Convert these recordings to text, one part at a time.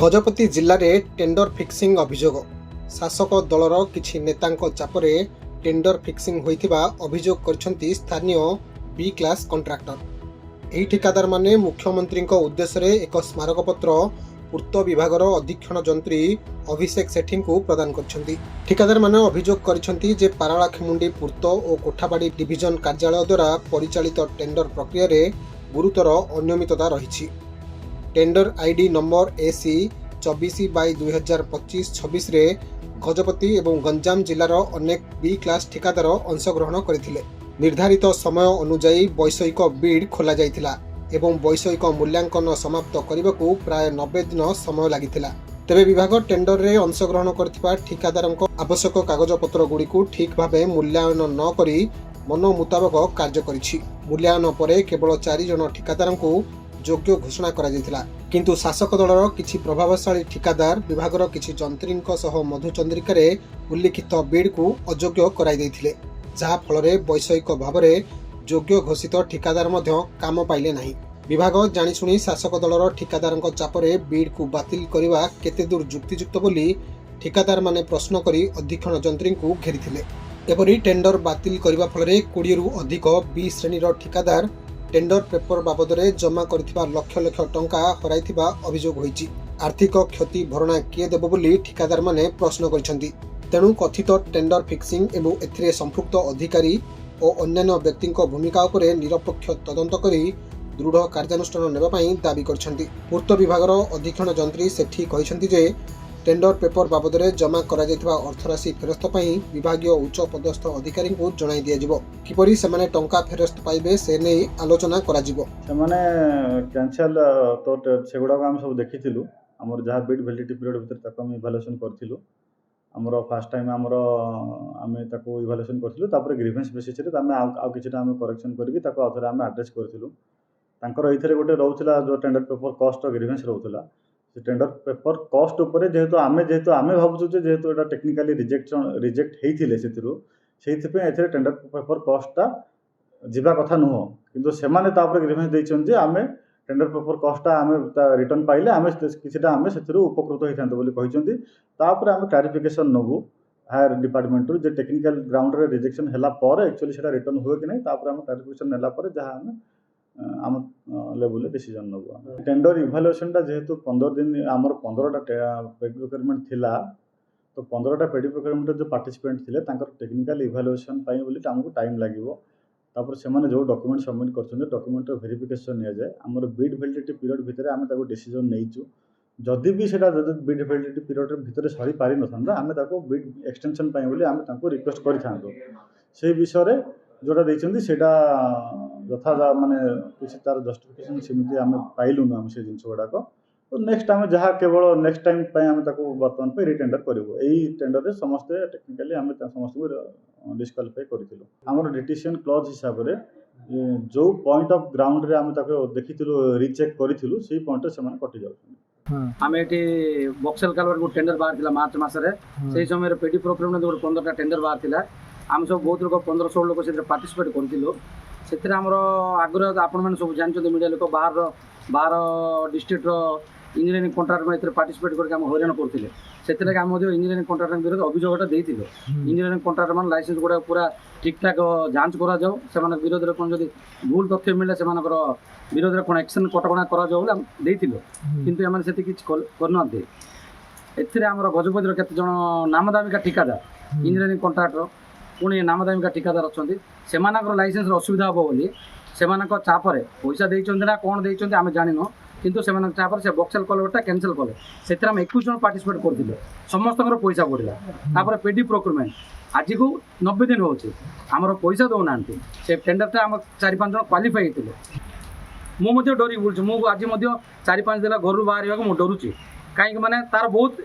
गजपति जिले में tender fixing अभियोग शासक दलर किछि नेतांको चापरे टेंडर फिक्सिंग होइथिबा अभियोग करछंती स्थानीय बी क्लास कंट्राक्टर। एही ठिकादार माने मुख्यमंत्री उद्देश्य रे एक स्मारक पत्र पूर्त विभागर अधीक्षण जंत्री अभिषेक सेठी को प्रदान करछंती। ठिकादार माने अभियोग करछंती जे पारालाखेमुंडी पूर्त और कोठाबाड़ी डिविजन कार्यालय द्वारा परिचालित टेंडर प्रक्रिया रे गुरुतर अनियमितता रही। टेंडर आईडी नंबर AC 24/2025-26 रे गजपति एवं गंजाम जिलार अनेक बी क्लास ठिकादार अंशग्रहण करथिले। निर्धारित समय अनुसार वैषयिक बिड खोला जाइथिला एवं वैषयिक मूल्यांकन समाप्त करने प्राय 90 दिन समय लागिथिला। तेबे विभाग टेंडर रे अंशग्रहण करथिबा ठिकादारक आवश्यक कागजपत्र गुड़िक ठीक भावे मूल्यांकन न करी मन मुताबक कार्य करिछि। मूल्यांकन परे केवल 4 जन ठिकादारंकु योग्य घोषणा करा जायतिला, किंतु शासक दलर किछि प्रभावशाली ठिकादार विभागर किछि जंत्रींक सह मधुचंद्रिका रे उल्लिखित बिड को अयोग्य कराई दैथिले, जहा फलरे वैषयिक भावरे योग्य घोषित ठिकादार मध्य काम पाइले नाही। विभाग जानिशुणी शासक दलर ठिकादारंक चापरे बिड को बातिल करिवा केते दूर युक्तियुक्त बोली ठिकादार माने प्रश्न करी अधीक्षण जंत्री को घेरिथिले। एपरि टेंडर बातिल करिवा फलरे 20 रु अधिक बी श्रेणीर ठिकादार टेंडर पेपर बाबद जमा करथिबा लक्ष लक्ष टंका हराइथिबा अभियोग होईछि। आर्थिक क्षति भरणा किए देबो बोली ठिकादार माने प्रश्न करिसेंती। तेणु कथित टेंडर फिक्सिंग एवं एथिरे संपृक्त अधिकारी और अन्यान्य व्यक्तिଙ୍କ भूमिका उपरे निरपेक्ष तदंत करी दृढ़ कार्यानुष्ठान नेबा पई दाबी करछंती। पूर्त विभागर अधीक्षण जंत्री सेठी कहिसेंती जे टेंडर पेपर बाबद जमा करा जायथिबा अर्थराशि फेरस्त पई विभागीय उच्च पदस्थ अधिकारी को जणाई दिया जिवो। किपरि सेमाने टंका फेरस्त पाइबे से नै आलोचना करा जिवो। सेमाने कैंसल तो सेगुडा हम सब देखिथिलु। हमर जहा बिड वैलिडिटी पीरियड भीतर ताको हम इवैल्यूएशन करथिलु। हमर फर्स्ट टाइम हमर आमे ताको इवैल्यूएशन करथिलु, तापर ग्रीवेंस बेसिस रे तामे आ किछटा हम करेक्शन करबी ताको आथरे हम एड्रेस करथिलु। तांकर एथरे गोटे रहउथिला जो टेंडर पेपर कॉस्ट ग्रीवेंस रहउथिला। से टेंडर पेपर कॉस्ट उपरे जेहेतु आमे भाबुछु जेहेतु एटा टेक्निकली रिजेक्ट हेइथिले सेथि पे एथरे टेंडर पेपर कॉस्टटा जिबा कथा नुहो, किंतु सेमाने तापर ग्रीवेंस दैछन जे आमे टेंडर पेपर कॉस्टटा आमे रिटर्न पाइले आमे किछटा आमे सेथिरु उपकृत होइथांतो बोली कहिसंती। तापर आमे क्लैरिफिकेशन नबु हायर डिपार्टमेंट जे टेक्निकल ग्राउंड रे रिजेक्शन हला पर एक्चुअली सेटा रिटर्न होय कि नै, तापर आमे क्लैरिफिकेशन नेला पर जहा आमे आम level decision Nabu. Tender evaluation टा जेहेतु 15 दिन आमर 15टा पेडी प्रोक्योरमेंट थिला, तो 15टा पेडी प्रोक्योरमेंट जो पार्टिसिपेंट थिले तांकर टेक्निकल इवैल्यूएशन पई बोली हमको टाइम लागिवो। तापर सेमाने जो डॉक्यूमेंट सबमिट करछन डॉक्यूमेंट वेरिफिकेशन निया जाय। हमर बिड वैलिडिटी पीरियड भितरे आमे ताको डिसीजन नेइछु। जदि भी सेटा बिड वैलिडिटी पीरियड भितरे सरी पारि नथांदा आमे ताको बिड एक्सटेंशन पई बोली आमे ताको रिक्वेस्ट करिथांतो। से विषय रे जोटा दैछन्ती सेटा यथा माने किसी तार जस्टिफिकेशन सेमिति आमे पाइलु न हम से जिंस गुडाक। तो नेक्स्ट आमे जहा केवल नेक्स्ट टाइम पई आमे ताको वर्तमान पे रिटेंडर करिवो। एई टेंडर रे समस्त टेक्निकली आमे समस्त को डिस्क्वालिफाई करिथिलु। हमर डिटिशन क्लॉज हिसाब रे जो पॉइंट ऑफ ग्राउंड रे आमे ताको देखिथिलु रीचेक करिथिलु सेई पॉइंट रे समान कटि जाउछन। आमे एटी बक्सेल कालवर को टेंडर बाहर थिला मार्च मास रे। सेई समय रे पेडी प्रोक्योरमेंट जो 15टा टेंडर बाहर थिला। आम सब बहुत लोग 15-16 लोग से पार्टिसिपेट करथिलु। से आमर आग्रह आपण मैंने सब जानते मीडिया लोक बाहर डिस्ट्रिक्ट इंजीनियरिंग कॉन्ट्राक्ट में पार्टिसिपेट करके हईराण करते से इंजीनियरिंग कॉन्ट्राक्ट विरोध अभियोगटा देते। इंजीनियरिंग कॉन्ट्राक्ट मान लाइसेंस गुड़ा पूरा ठीक ठाक जांच करा जाओ, से विरोध में कौन जब भूल तथ्य मिले से विरोध में कौन एक्शन कटकणा कराते, कितु एम से करना एम गजपतिर केत जन नामदामिका ठिकादार इंजीनियरिंग कॉन्ट्राक्टर पुणी नामदामिका ठिकादार अच्छा से लाइसेंस असुविधा हम बोली से चापरे पैसा देते ना कौन देते आम जान, किंतु से चापर से बक्सेल कलरटा कैंसल कले से 21 जन पार्टिसिपेट करते समस्त पैसा बढ़ला। पेडी प्रोक्योरमेंट आज को 90 दिन हो आमर पैसा दौना से टेंडरटा आम 4-5 जन क्वालिफाई होते। मुझे डरी बुलूँ मुझे आज 4-5 दिन घर बाहर मुझे डरुची कहीं माने तार बहुत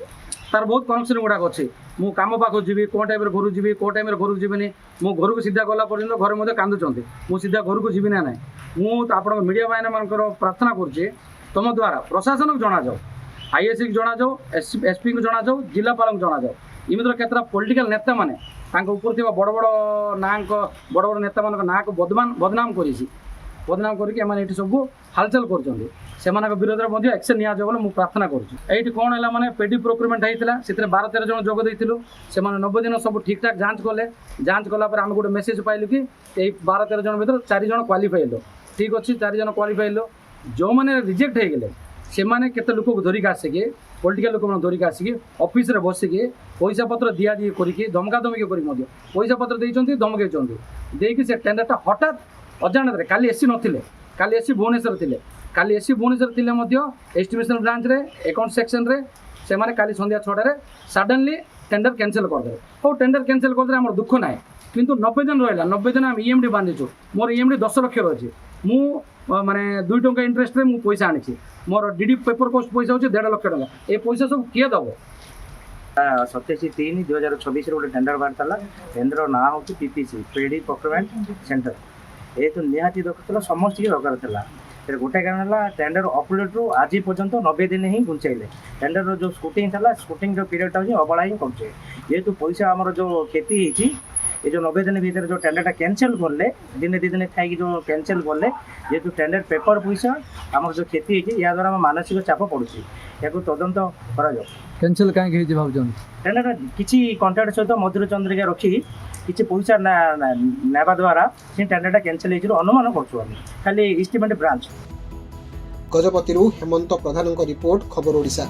कनेक्शन गुड़ाक अच्छे। मु काम पाख जी कौन टाइम घर जी कौ टाइम घर जीवनी मो घर को सीधा गला पर्यटन घर मध्य कांदुंट मु सीधा घर को जीवी ना ना। मुझे आप मीडिया मैंने मानकर प्रार्थना करुचे तुम द्वारा प्रशासन को जना जाओ, आईएससी को जना जाओ, एसपी को जना जाओ, जिलापाल को जना जाओ। इमितर केतरा पॉलिटिकल नेता माने ऊपर बड़ बड़ ना बड़ बड़ नेता मान ना को बदनाम करी ବଦନାମ କରିକି ଏମାନେ ଏଠି ସବୁ ହାଲଚାଲ କରୁଛନ୍ତି। ସେମାନଙ୍କ ବିରୋଧରେ ମଧ୍ୟ ଆକ୍ସନ୍ ନିଆଯିବ ବୋଲି ମୁଁ ପ୍ରାର୍ଥନା କରୁଛି। ଏଇଠି କ'ଣ ହେଲା ମାନେ ପେଡି ପ୍ରୋକ୍ୟୁରମେଣ୍ଟ ହେଇଥିଲା, ସେଥିରେ 12-13 ଜଣ ଯୋଗ ଦେଇଥିଲୁ। ସେମାନେ 90 ଦିନ ସବୁ ଠିକ୍ଠାକ୍ ଯାଞ୍ଚ କଲେ। ଯାଞ୍ଚ କଲା ପରେ ଆମେ ଗୋଟେ ମେସେଜ୍ ପାଇଲୁ କି ଏଇ 12-13 ଜଣ ଭିତରୁ 4 ଜଣ କ୍ୱାଲିଫାଇ ହେଲୁ। ଠିକ୍ ଅଛି, 4 ଜଣ କ୍ୱାଲିଫାଇ ହେଲୁ। ଯେଉଁମାନେ ରିଜେକ୍ଟ ହେଇଗଲେ ସେମାନେ କେତେ ଲୋକକୁ ଧରିକି ଆସିକି, ପଲିଟିକାଲ ଲୋକମାନଙ୍କୁ ଧରିକି ଆସିକି ଅଫିସରେ ବସିକି ପଇସା ପତ୍ର ଦିଆଦିଏ କରିକି ଧମକାଧମକି କରିକି ମଧ୍ୟ ପଇସା ପତ୍ର ଦେଇଛନ୍ତି, ଧମକେଇଛନ୍ତି। ଦେଇକି ସେ ଟେଣ୍ଡରଟା ହଠାତ୍ ଅଜାଣତରେ, କାଲି ଏସି ନଥିଲେ, କାଲି ଏସି ଭୁବନେଶ୍ୱର ଥିଲେ, କାଲି ଏସି ଭୁବନେଶ୍ୱର ଥିଲେ ମଧ୍ୟ ଏଷ୍ଟିମେସନ୍ ବ୍ରାଞ୍ଚରେ ଆକାଉଣ୍ଟ ସେକ୍ସନରେ ସେମାନେ କାଲି ସନ୍ଧ୍ୟା 6টাରେ ସଡନଲି ଟେଣ୍ଡର କ୍ୟାନସେଲ୍ କରିଦେବେ। ହଉ ଟେଣ୍ଡର କ୍ୟାନସେଲ୍ କରିଦେଲେ ଆମର ଦୁଃଖ ନାହିଁ, କିନ୍ତୁ 90 ଦିନ ରହିଲା। 90 ଦିନ ଆମେ EMD ବାନ୍ଧିଛୁ। ମୋର EMD 10 ଲକ୍ଷର ଅଛି। ମୁଁ ମାନେ 2 ଟଙ୍କା ଇଣ୍ଟରେଷ୍ଟରେ ମୁଁ ପଇସା ଆଣିଛି। ମୋର DD ପେପର ପୋଷ୍ଟ ପଇସା ହେଉଛି 1.5 ଲକ୍ଷ ଟଙ୍କା। ଏ ପଇସା ସବୁ କିଏ ଦେବ? 27/3/2024 ଗୋଟେ ଟେଣ୍ଡର ବାହାରିଥିଲା। ଟେଣ୍ଡର ନାଁ ହେଉଛି PPC, ପେଡି ପ୍ରୋକ୍ୟୁରମେଣ୍ଟ ସେଣ୍ଟର। ଏ ତ ନିହାତି ଦରକାର ଥିଲା, ସମସ୍ତଙ୍କୁ ଦରକାର ଥିଲା। ଗୋଟେ କାରଣ ହେଲା ଟେଣ୍ଡର ଅପଡେଟ୍ରୁ ଆଜି ପର୍ଯ୍ୟନ୍ତ 90 ଦିନ ହିଁ ଘୁଞ୍ଚେଇଲେ। ଟେଣ୍ଡରର ଯେଉଁ ସ୍କୁଟିଂ ଥିଲା, ସ୍କୁଟିଂର ପିରିୟଡ଼ଟା ହେଉଛି ଅବଳା ହିଁ କରୁଛେ। ଯେହେତୁ ପଇସା ଆମର ଯେଉଁ କ୍ଷତି ହେଇଛି, ଏ ଯେଉଁ 90 ଦିନ ଭିତରେ ଯେଉଁ ଟେଣ୍ଡରଟା କ୍ୟାନସେଲ୍ କଲେ, ଦିନେ 2 ଦିନ ଥାଇକି ଯେଉଁ କ୍ୟାନସେଲ୍ କଲେ, ଯେହେତୁ ଟେଣ୍ଡର ପେପର ପଇସା ଆମର ଯେଉଁ କ୍ଷତି ହେଇଛି, ଏହାଦ୍ୱାରା ଆମ ମାନସିକ ଚାପ ପଡ଼ୁଛି। ଏହାକୁ ତଦନ୍ତ କରାଯାଉ। କ୍ୟାନସେଲ୍ କାହିଁକି ହେଇଛି ଭାବୁଛନ୍ତି? ଟେଣ୍ଡର କିଛି କଣ୍ଟ୍ରାକ୍ଟ ସହିତ ମଧୁର ଚନ୍ଦ୍ରିକା ରଖି କିଛି ପଇସା ନେବା ଦ୍ୱାରା ସେ ଟେଣ୍ଡରଟା କ୍ୟାନସେଲ୍ ହେଇଛି ଅନୁମାନ କରୁଛୁ ଆମେ, ଖାଲି ଇଷ୍ଟିମେଟ୍ ବ୍ରାଞ୍ଚ। ଗଜପତିରୁ ହେମନ୍ତ ପ୍ରଧାନଙ୍କ ରିପୋର୍ଟ, ଖବର ଓଡ଼ିଶା।